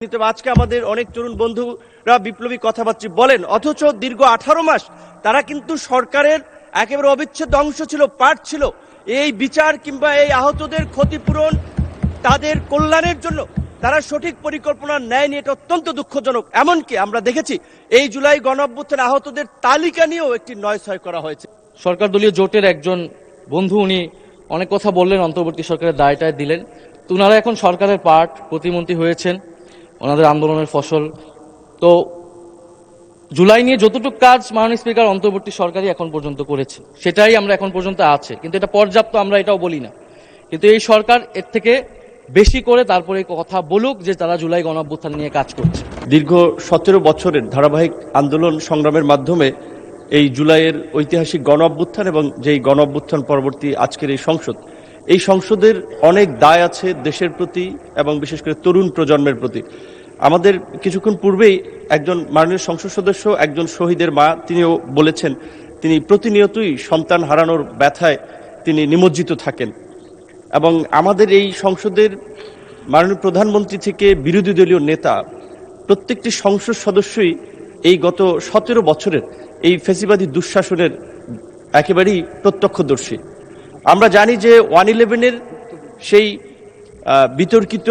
আজকে আমাদের অনেক তরুণ বন্ধুরা বিপ্লবী কথাবার্তা বলেন, অথচ দীর্ঘ 18 মাস তারা কিন্তু সরকারের একেবারে অবিচ্ছেদ্য অংশ ছিল, পার্ট ছিল। এই বিচার কিংবা এই আহতদের ক্ষতিপূরণ, তাদের কল্যাণের জন্য তারা সঠিক পরিকল্পনা নেয়নি। এটা অত্যন্ত দুঃখজনক। এমনকি আমরা দেখেছি এই জুলাই গণঅভ্যুত্থানে আহতদের তালিকা নিয়েও একটি নয়ছয় করা হয়েছে। সরকার দলীয় জোটের একজন বন্ধু উনি অনেক কথা বললেন, অন্তর্বর্তী সরকারের দায়টায় দিলেন। তো ওনারা এখন সরকারের পার্ট, প্রতিমন্ত্রী হয়েছেন, ওনাদের আন্দোলনের ফসল। তো জুলাই নিয়ে যতটুকু কাজ মাননীয় স্পিকার অন্তর্বর্তী সরকারই এখন পর্যন্ত করেছে, সেটাই আমরা এখন পর্যন্ত আছে, কিন্তু এটা পর্যাপ্ত আমরা এটাও বলি না। কিন্তু এই সরকার এর থেকে বেশি করে তারপরে কথা বলুক যে তারা জুলাই গণঅভ্যুত্থান নিয়ে কাজ করছে। দীর্ঘ 17 বছরের ধারাবাহিক আন্দোলন সংগ্রামের মাধ্যমে এই জুলাইয়ের ঐতিহাসিক গণঅভ্যুত্থান এবং যেই গণঅভ্যুত্থান পরবর্তী আজকের এই সংসদের অনেক দায় আছে দেশের প্রতি এবং বিশেষ করে তরুণ প্রজন্মের প্রতি। আমাদের কিছুক্ষণ পূর্বেই একজন মাননীয় সংসদ সদস্য, একজন শহীদের মা, তিনিও বলেছেন তিনি প্রতিনিয়তই সন্তান হারানোর ব্যথায় তিনি নিমজ্জিত থাকেন। এবং আমাদের এই সংসদের মাননীয় প্রধানমন্ত্রী থেকে বিরোধী দলীয় নেতা, প্রত্যেকটি সংসদ সদস্যই এই গত 17 বছরের এই ফ্যাসিবাদী দুঃশাসনের একেবারেই প্রত্যক্ষদর্শী। আমরা জানি যে 111-এর সেই বিতর্কিত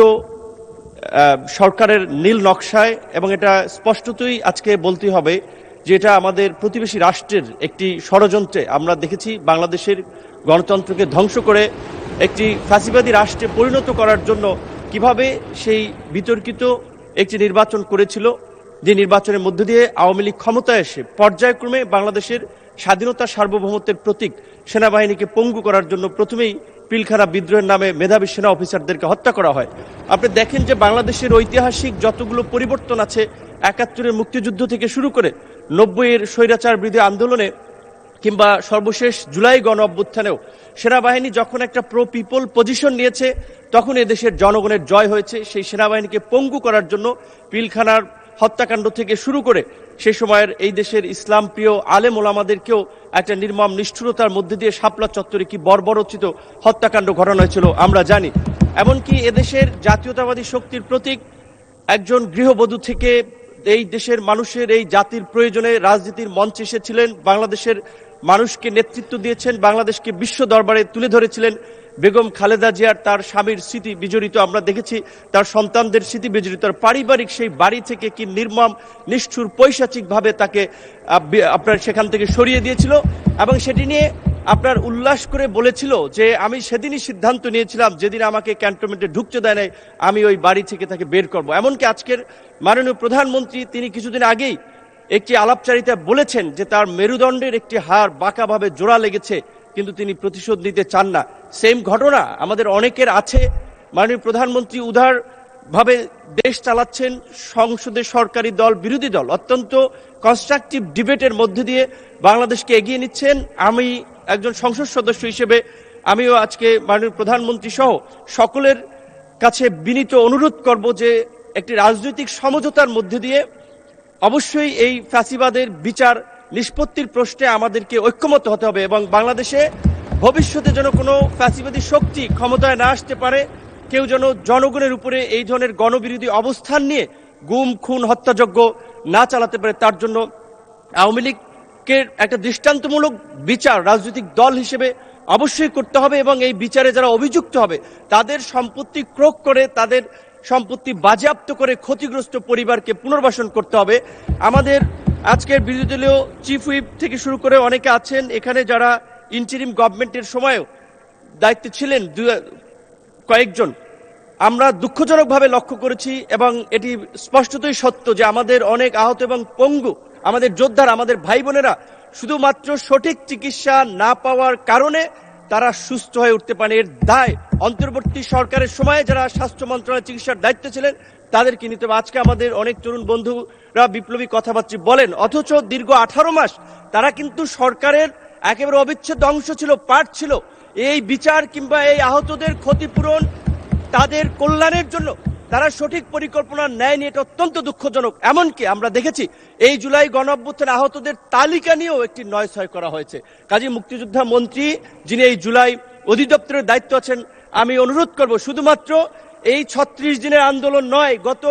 সরকারের নীল নকশায়, এবং এটা স্পষ্টতই আজকে বলতে হবে যে এটা আমাদের প্রতিবেশী রাষ্ট্রের একটি ষড়যন্ত্রে আমরা দেখেছি বাংলাদেশের গণতন্ত্রকে ধ্বংস করে একটি ফ্যাসিবাদী রাষ্ট্রে পরিণত করার জন্য কিভাবে সেই বিতর্কিত একটি নির্বাচন করেছিল, যে নির্বাচনের মধ্য দিয়ে আওয়ামী লীগ ক্ষমতায় এসে পর্যায়ক্রমে বাংলাদেশের স্বাধীনতা সার্বভৌমত্বের প্রতীক সেনাবাহিনীকে পঙ্গু করার জন্য প্রথমেই পিলখানা বিদ্রোহের নামে মেধাবী সেনা অফিসারদেরকে হত্যা করা হয়। আপনি দেখেন যে বাংলাদেশের ঐতিহাসিক যতগুলো পরিবর্তন আছে, 71-এর মুক্তিযুদ্ধ থেকে শুরু করে 90-এর স্বৈরাচার বিরোধী আন্দোলনে কিংবা সর্বশেষ জুলাই গণ অভ্যুত্থানেও সেনাবাহিনী যখন একটা প্রো পিপল পজিশন নিয়েছে, তখন এদেশের জনগণের জয় হয়েছে। সেই সেনাবাহিনীকে পঙ্গু করার জন্য পিলখানার হত্যাকাণ্ড থেকে শুরু করে সেই সময়ের এই দেশের ইসলাম প্রিয় আলেম ওলামাদেরকেও একটা নির্মম নিষ্ঠুরতার মধ্যে দিয়ে শাপলা চত্বরে কি বর্বরোচিত হত্যাকাণ্ড ঘটানো হয়েছিল আমরা জানি। এমনকি এদেশের জাতীয়তাবাদী শক্তির প্রতীক একজন গৃহবধূ থেকে এই দেশের মানুষের, এই জাতির প্রয়োজনে রাজনীতির মঞ্চে এসেছিলেন, বাংলাদেশের মানুষকে নেতৃত্ব দিয়েছেন, বাংলাদেশকে বিশ্ব দরবারে তুলে ধরেছিলেন বেগম খালেদা জিয়ার, তার স্বামীর স্মৃতি বিজড়িত আমরা দেখেছি, তার সন্তানদের স্মৃতি বিজড়িত পারিবারিক সেই বাড়ি থেকে কি নির্মম নিষ্ঠুর পৈশাচিকভাবে তাকে আপনার সেখান থেকে সরিয়ে দিয়েছিল। এবং সেটি নিয়ে আপনার উল্লাস করে বলেছিল যে আমি সেদিনই সিদ্ধান্ত নিয়েছিলাম, যেদিন আমাকে ক্যান্টনমেন্টে ঢুকতে দেয় নাই, আমি ওই বাড়ি থেকে তাকে বের করব। এমনকি আজকের মাননীয় প্রধানমন্ত্রী তিনি কিছুদিন আগেই একটি আলাপচারিতা বলেছেন যে তার মেরুদণ্ডের একটি হাড় বাঁকাভাবে জোড়া লেগেছে, কিন্তু তিনি প্রতিশোধ নিতে চান না। সেম ঘটনা আমাদের অনেকের আছে। মাননীয় প্রধানমন্ত্রী উদারভাবে দেশ চালাচ্ছেন, সংসদে সরকারি দল বিরোধী দল অত্যন্ত কনস্ট্রাকটিভ ডিবেটের মধ্যে দিয়ে বাংলাদেশকে এগিয়ে নিচ্ছেন। আমি একজন সংসদ সদস্য হিসেবে আমিও আজকে মাননীয় প্রধানমন্ত্রী সহ সকলের কাছে বিনীত অনুরোধ করব যে একটি রাজনৈতিক সমঝোতার মধ্যে দিয়ে অবশ্যই এই ফ্যাসিবাদের বিচার নিষ্পত্তির প্রশ্নে আমাদেরকে ঐক্যমত হতে হবে, এবং বাংলাদেশে ভবিষ্যতে যেন কোনো ফ্যাসিবাদী শক্তি ক্ষমতায় না আসতে পারে, কেউ যেন জনগণের উপরে এই ধরনের গণবিরোধী অবস্থান নিয়ে গুম খুন হত্যাযজ্ঞ না চালাতে পারে। তার জন্য আওয়ামী লীগের একটা দৃষ্টান্তমূলক বিচার রাজনৈতিক দল হিসেবে অবশ্যই করতে হবে, এবং এই বিচারে যারা অভিযুক্ত হবে তাদের সম্পত্তি ক্রোক করে, তাদের সম্পত্তি বাজেয়াপ্ত করে ক্ষতিগ্রস্ত পরিবারকে পুনর্বাসন করতে হবে। আমাদের আজকের বিরোধী দলীয় চিফ হুইপ থেকে শুরু করে অনেকে আছেন এখানে যারা ইন্টারিম গভর্নমেন্টের সময়ও দায়িত্বে ছিলেন, কয়েকজন আমরা দুঃখজনকভাবে লক্ষ্য করেছি, এবং এটি স্পষ্টতই সত্য যে আমাদের অনেক আহত এবং পঙ্গু আমাদের যোদ্ধারা, আমাদের ভাই বোনেরা শুধুমাত্র সঠিক চিকিৎসা না পাওয়ার কারণে তারা সুস্থ হয়ে উঠতে পারে। এর দায় অন্তর্বর্তী সরকারের সময় যারা স্বাস্থ্য মন্ত্রণালয়ের চিকিৎসার দায়িত্বে ছিলেন তাদেরকে নিতে হবে। আজকে আমাদের অনেক তরুণ বন্ধুরা বিপ্লবী কথাবার্তা বলেন, অথচ দীর্ঘ 18 মাস তারা কিন্তু সরকারের একেবারে অবিচ্ছেদ্য অংশ ছিল, পার্ট ছিল। এই বিচার কিংবা এই আহতদের ক্ষতিপূরণ, তাদের কল্যাণের জন্য তারা সঠিক পরিকল্পনা নেয়নি। এটা অত্যন্ত দুঃখজনক। এমনকি আমরা দেখেছি এই জুলাই গণঅভ্যুত্থানে আহতদের তালিকা নিয়েও একটি নয়ছয় করা হয়েছে। কাজী মুক্তিযোদ্ধা মন্ত্রী যিনি এই জুলাই অধিদপ্তরের দায়িত্ব আছেন, আমি অনুরোধ করব শুধুমাত্র এই 36 দিনের আন্দোলন নয়, গত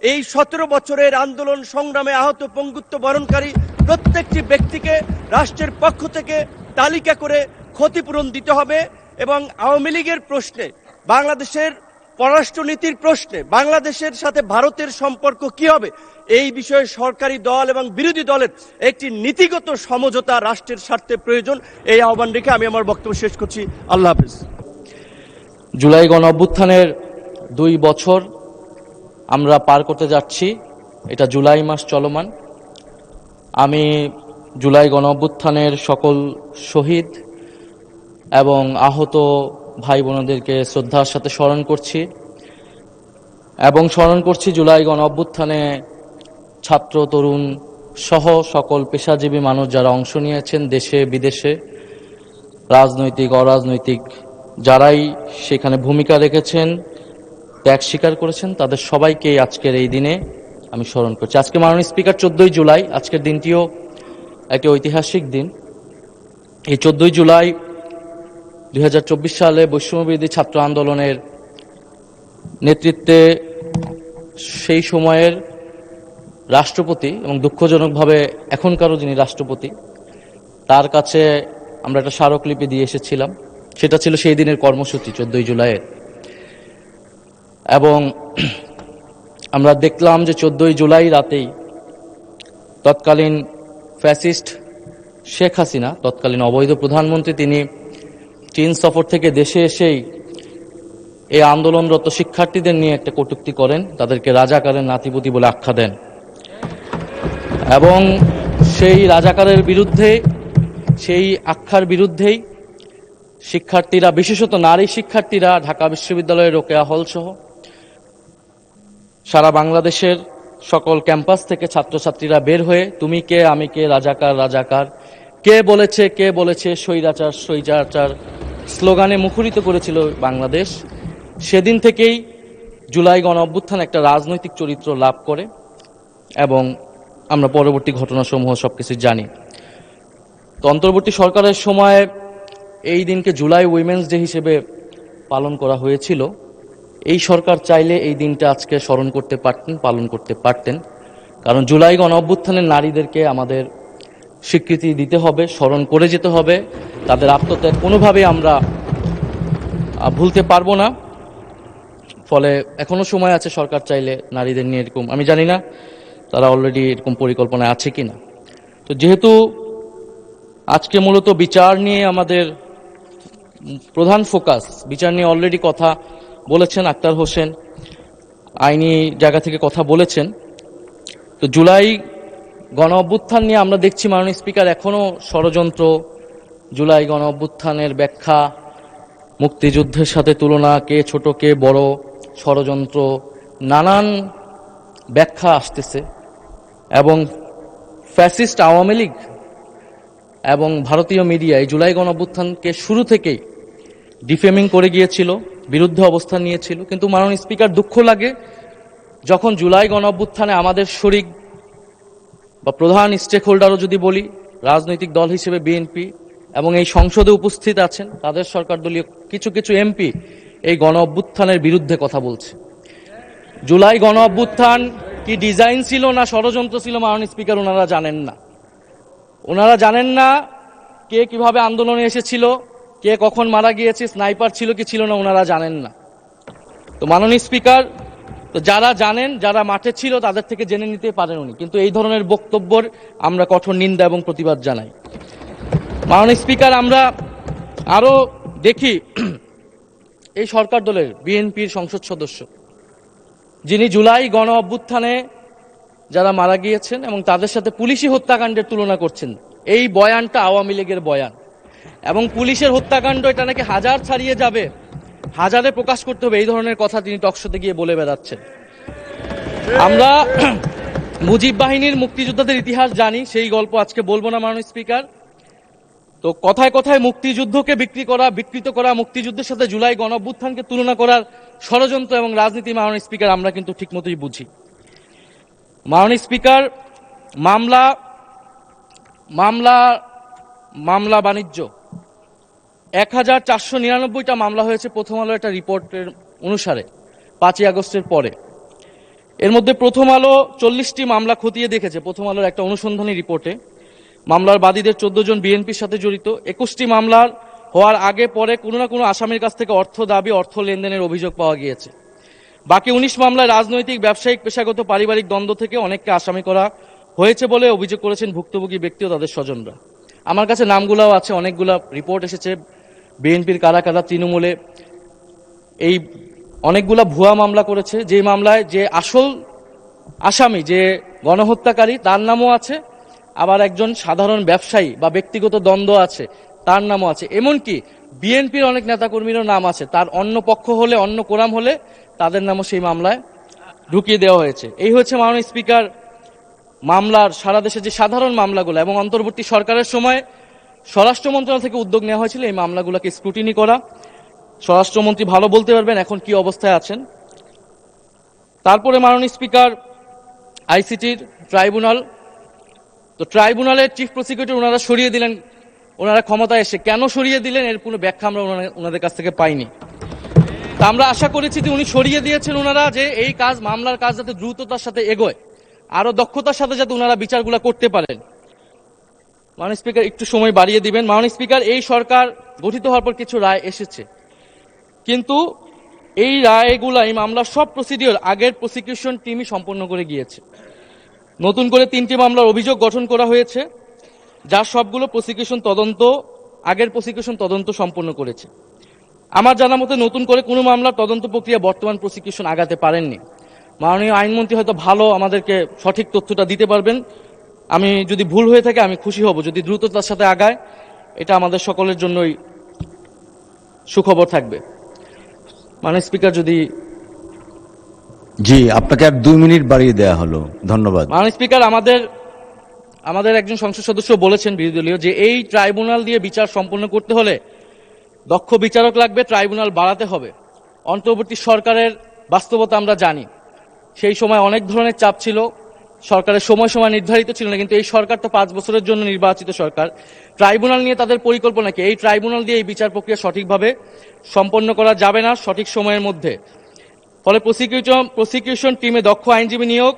এই 17 বছরের আন্দোলন সংগ্রামে আহত পঙ্গুত্ব বরণকারী প্রত্যেকটি ব্যক্তিকে রাষ্ট্রের পক্ষ থেকে তালিকা করে ক্ষতিপূরণ দিতে হবে এবং আওয়ামী লীগের প্রশ্নে, বাংলাদেশের পররাষ্ট্রনীতির প্রশ্নে বাংলাদেশের সাথে ভারতের সম্পর্ক কি হবে, এই বিষয়ে সরকারি দল এবং বিরোধী দলের একটি নীতিগত সমঝোতা রাষ্ট্রের স্বার্থে প্রয়োজন। এই আহ্বান রেখে আমি আমার বক্তব্য শেষ করছি। আল্লাহ হাফিজ। জুলাই গণ অভ্যুত্থানের 2 বছর আমরা পার করতে যাচ্ছি। এটা জুলাই মাস চলমান। আমি জুলাই গণ অভ্যুত্থানের সকল শহীদ এবং আহত ভাই বোনদেরকে শ্রদ্ধার সাথে স্মরণ করছি এবং স্মরণ করছি জুলাই গণ অভ্যুত্থানে ছাত্র তরুণ সহ সকল পেশাজীবী মানুষ যারা অংশ নিয়েছেন দেশে বিদেশে, রাজনৈতিক অরাজনৈতিক যারাই সেখানে ভূমিকা রেখেছেন, ত্যাগ স্বীকার করেছেন, তাদের সবাইকে আজকের এই দিনে আমি স্মরণ করছি। আজকে মাননীয় স্পিকার 14 জুলাই, আজকের দিনটিও একটি ঐতিহাসিক দিন। এই 14 জুলাই 2024 সালে বৈষম্যবিরোধী ছাত্র আন্দোলনের নেতৃত্বে সেই সময়ের রাষ্ট্রপতি এবং দুঃখজনকভাবে এখনকারও যিনি রাষ্ট্রপতি, তার কাছে আমরা একটা স্মারকলিপি দিয়ে এসেছিলাম। সেটা ছিল সেই দিনের কর্মসূচি 14 জুলাইয়ের। এবং আমরা দেখলাম যে 14 জুলাই রাতেই তৎকালীন ফ্যাসিস্ট শেখ হাসিনা, তৎকালীন অবৈধ প্রধানমন্ত্রী, তিনি চীন সফর থেকে দেশে এসেই এই আন্দোলনরত শিক্ষার্থীদের নিয়ে একটা কটূক্তি করেন, তাদেরকে রাজাকারের নাতিপুতি বলে আখ্যা দেন। এবং সেই রাজাকারের বিরুদ্ধে, সেই আখ্যার বিরুদ্ধেই শিক্ষার্থীরা, বিশেষত নারী শিক্ষার্থীরা ঢাকা বিশ্ববিদ্যালয়ের রোকেয়া হল সহ সারা বাংলাদেশের সকল ক্যাম্পাস থেকে ছাত্রছাত্রীরা বের হয়ে তুমি কে আমি কে, রাজাকার রাজাকার, কে বলেছে স্বৈরাচার স্বৈরাচার স্লোগানে মুখরিত করেছিল বাংলাদেশ। সেদিন থেকেই জুলাই গণ অভ্যুত্থান একটা রাজনৈতিক চরিত্র লাভ করে এবং আমরা পরবর্তী ঘটনাসমূহ সবকিছু জানি। তো অন্তর্বর্তী সরকারের সময় এই দিনকে জুলাই উইমেন্স ডে হিসেবে পালন করা হয়েছিল। এই সরকার চাইলে এই দিনটা আজকে স্মরণ করতে পারতেন, পালন করতে পারতেন, কারণ জুলাই গণ অভ্যুত্থানের নারীদেরকে আমাদের স্বীকৃতি দিতে হবে, স্মরণ করে যেতে হবে। তাদের আত্মত্যাগ কোনোভাবেই আমরা ভুলতে পারবো না। ফলে এখনো সময় আছে সরকার চাইলে নারীদের নিয়ে এরকম, আমি জানি না তারা অলরেডি এরকম পরিকল্পনায় আছে কিনা। তো যেহেতু আজকে মূলত বিচার নিয়ে আমাদের প্রধান ফোকাস, বিচার নিয়ে অলরেডি কথা বলেছেন আক্তার হোসেন, আইনি জায়গা থেকে কথা বলেছেন। তো জুলাই গণ অভ্যুত্থান নিয়ে আমরা দেখছি মাননীয় স্পিকার এখনো ষড়যন্ত্র, জুলাই গণ অভ্যুত্থানের ব্যাখ্যা, মুক্তিযুদ্ধের সাথে তুলনা, কে ছোট কে বড়, ষড়যন্ত্র, নানান ব্যাখ্যা আসতেছে। এবং ফ্যাসিস্ট আওয়ামী লীগ এবং ভারতীয় মিডিয়া এই জুলাই গণ অভ্যুত্থানকে শুরু থেকেই ডিফেমিং করে গিয়েছিল, বিরুদ্ধে অবস্থান নিয়েছিল। কিন্তু মাননীয় স্পিকার, দুঃখ লাগে যখন জুলাই গণ অভ্যুত্থানে আমাদের শরিক বা প্রধান স্টেক হোল্ডারও যদি বলি, রাজনৈতিক দল হিসেবে বিএনপি এবং এই সংসদে উপস্থিত আছেন তাদের সরকার দলীয় কিছু কিছু এমপি এই গণ অভ্যুত্থানের বিরুদ্ধে কথা বলছে। জুলাই গণ অভ্যুত্থান কি ডিজাইন ছিল না ষড়যন্ত্র ছিল মাননীয় স্পিকার ওনারা জানেন না। ওনারা জানেন না কে কিভাবে আন্দোলনে এসেছিল, কে কখন মারা গিয়েছে, স্নাইপার ছিল কি ছিল না, ওনারা জানেন না। তো মাননীয় স্পিকার, তো যারা জানেন, যারা মাঠে ছিল তাদের থেকে জেনে নিতে পারেন উনি, কিন্তু এই ধরনের বক্তব্যের আমরা কঠোর নিন্দা এবং প্রতিবাদ জানাই। মাননীয় স্পিকার, আমরা আরো দেখি এই সরকার দলের বিএনপির সংসদ সদস্য যিনি জুলাই গণ অভ্যুত্থানে যারা মারা গিয়েছেন এবং তাদের সাথে পুলিশি হত্যাকাণ্ডের তুলনা করছেন। এই বয়ানটা আওয়ামী লীগের বয়ান এবং পুলিশের হত্যাকাণ্ড এটা নাকি হাজার ছাড়িয়ে যাবে, হাজারে প্রকাশ করতে হবে, এই ধরনের কথা তিনি টকশোতে গিয়ে বলে বেড়াচ্ছেন। আমরা মুজিব বাহিনীর মুক্তিযোদ্ধাদের ইতিহাস জানি, সেই গল্প আজকে বলবো না মাননীয় স্পিকার। তো কথায় কথায় মুক্তিযুদ্ধকে বিকৃত করা, মুক্তিযুদ্ধের সাথে জুলাই গণ অভ্যুত্থানকে তুলনা করার ষড়যন্ত্র এবং রাজনীতি মাননীয় স্পিকার আমরা কিন্তু ঠিকমতোই বুঝি। মাননীয় স্পিকার, মামলা বাণিজ্য 1499টা মামলা হয়েছে প্রথম আলো একটা রিপোর্টের অনুসারে 5ই আগস্টের পরে। এর মধ্যে প্রথম আলো 40টি মামলা খতিয়ে দেখেছে। প্রথম আলোর একটা অনুসন্ধানী রিপোর্টে মামলার বাদীদের 14 জন বিএনপির সাথে জড়িত। 21টি মামলার হওয়ার আগে পরে কোনো না কোনো আসামির কাছ থেকে অর্থ দাবি, অর্থ লেনদেনের অভিযোগ পাওয়া গিয়েছে। বাকি 19 মামলায় রাজনৈতিক, ব্যবসায়িক, পেশাগত, পারিবারিক দ্বন্দ্ব থেকে অনেককে আসামি করা হয়েছে বলে অভিযোগ করেছেন ভুক্তভোগী ব্যক্তি ও তাদের স্বজনরা। আমার কাছে নামগুলাও আছে, অনেকগুলা রিপোর্ট এসেছে বিএনপির কারা কারা তৃণমূলে এই অনেকগুলা ভুয়া মামলা করেছে, যে মামলায় যে আসল আসামি, যে গণহত্যাকারী, তার নামও আছে, আবার একজন সাধারণ ব্যবসায়ী বা ব্যক্তিগত দ্বন্দ্ব আছে তার নামও আছে। এমনকি বিএনপির অনেক নেতাকর্মীরও নাম আছে, তার অন্য পক্ষ হলে, অন্য কোরাম হলে তাদের নামও সেই মামলায় ঢুকিয়ে দেওয়া হয়েছে। এই হচ্ছে মাননীয় স্পিকার মামলার সারা দেশে যে সাধারণ মামলাগুলো, এবং অন্তর্বর্তী সরকারের সময় স্বরাষ্ট্র মন্ত্রণালয় থেকে উদ্যোগ নেওয়া হয়েছিল এই মামলাগুলোকে স্ক্রুটিনি করা। স্বরাষ্ট্রমন্ত্রী ভালো বলতে পারবেন এখন কি অবস্থায় আছেন। তারপরে মাননীয় স্পিকার আইসিটির ট্রাইব্যুনাল, তো ট্রাইব্যুনালের চিফ প্রসিকিউটর ওনারা সরিয়ে দিলেন, ওনারা ক্ষমতায় এসে কেন সরিয়ে দিলেন এর কোনো ব্যাখ্যা আমরা ওনাদের কাছ থেকে পাইনি। তা আমরা আশা করেছি যে উনি সরিয়ে দিয়েছেন ওনারা, যে এই কাজ, মামলার কাজ যাতে দ্রুততার সাথে এগোয়, আরো দক্ষতার সাথে যাতে ওনারা বিচারগুলো করতে পারেন। মাননীয় স্পিকার একটু সময় বাড়িয়ে দিবেন। মাননীয় স্পিকার, এই সরকার গঠিত হওয়ার পর কিছু রায় এসেছে, কিন্তু এই রায়গুলা, এই মামলার সব প্রসিডিওর আগের প্রসিকিউশন টিমই সম্পন্ন করে গিয়েছে। নতুন করে 3টি মামলার অভিযোগ গঠন করা হয়েছে, যার সবগুলো প্রসিকিউশন তদন্ত, আগের প্রসিকিউশন তদন্ত সম্পন্ন করেছে। আমার জানা মতে নতুন করে কোনো মামলার তদন্ত প্রক্রিয়া বর্তমান প্রসিকিউশন আগাতে পারেননি। মাননীয় আইনমন্ত্রী হয়তো ভালো আমাদেরকে সঠিক তথ্যটা দিতে পারবেন। আমি যদি ভুল হয়ে থাকে আমি খুশি হব, যদি দ্রুততার সাথে আগায় এটা আমাদের সকলের জন্যই সুখবর থাকবে। মাননীয় স্পিকার, যদি জি, আপনাকে আর 2 মিনিট বাড়িয়ে দেওয়া হলো, ধন্যবাদ। মাননীয় স্পিকার, আমাদের একজন সংসদ সদস্য বলেছেন বিরোধী দলীয়, যে এই ট্রাইব্যুনাল দিয়ে বিচার সম্পন্ন করতে হলে দক্ষ বিচারক লাগবে, ট্রাইব্যুনাল বাড়াতে হবে। অন্তর্বর্তী সরকারের বাস্তবতা আমরা জানি, সেই সময় অনেক ধরনের চাপ ছিল, সরকারের সময় নির্ধারিত ছিল না, কিন্তু এই সরকার তো 5 বছরের জন্য নির্বাচিত সরকার। ট্রাইব্যুনাল নিয়ে তাদের পরিকল্পনা কি? এই ট্রাইব্যুনাল দিয়ে এই বিচার প্রক্রিয়া সঠিকভাবে সম্পন্ন করা যাবে না সঠিক সময়ের মধ্যে। ফলে প্রসিকিউশন টিমে দক্ষ আইনজীবী নিয়োগ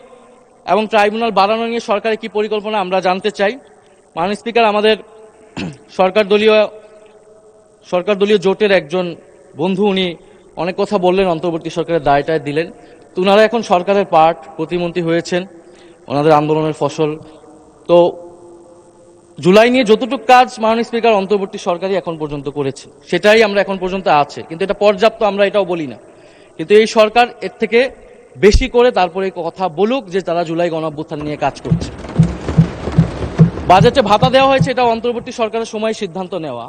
এবং ট্রাইব্যুনাল বাড়ানো নিয়ে সরকারের কি পরিকল্পনা আমরা জানতে চাই। মাননীয় স্পিকার, আমাদের সরকার দলীয় জোটের একজন বন্ধু, উনি অনেক কথা বললেন, অন্তর্বর্তী সরকারের দায়টায় দিলেন। তো ওনারা এখন সরকারের পার্ট, প্রতিমন্ত্রী হয়েছেন, ওনাদের আন্দোলনের ফসল। তো জুলাই নিয়ে যতটুকু কাজ মাননীয় স্পিকার অন্তর্বর্তী সরকারই এখন পর্যন্ত করেছে, সেটাই আমরা এখন পর্যন্ত আছে, কিন্তু এটা পর্যাপ্ত আমরা এটাও বলি না। কিন্তু এই সরকার এর থেকে বেশি করে তারপরে কথা বলুক যে তারা জুলাই গণঅভ্যুত্থান নিয়ে কাজ করছে। বাজেটে ভাতা দেওয়া হয়েছে, এটা অন্তর্বর্তী সরকারের সময় সিদ্ধান্ত নেওয়া।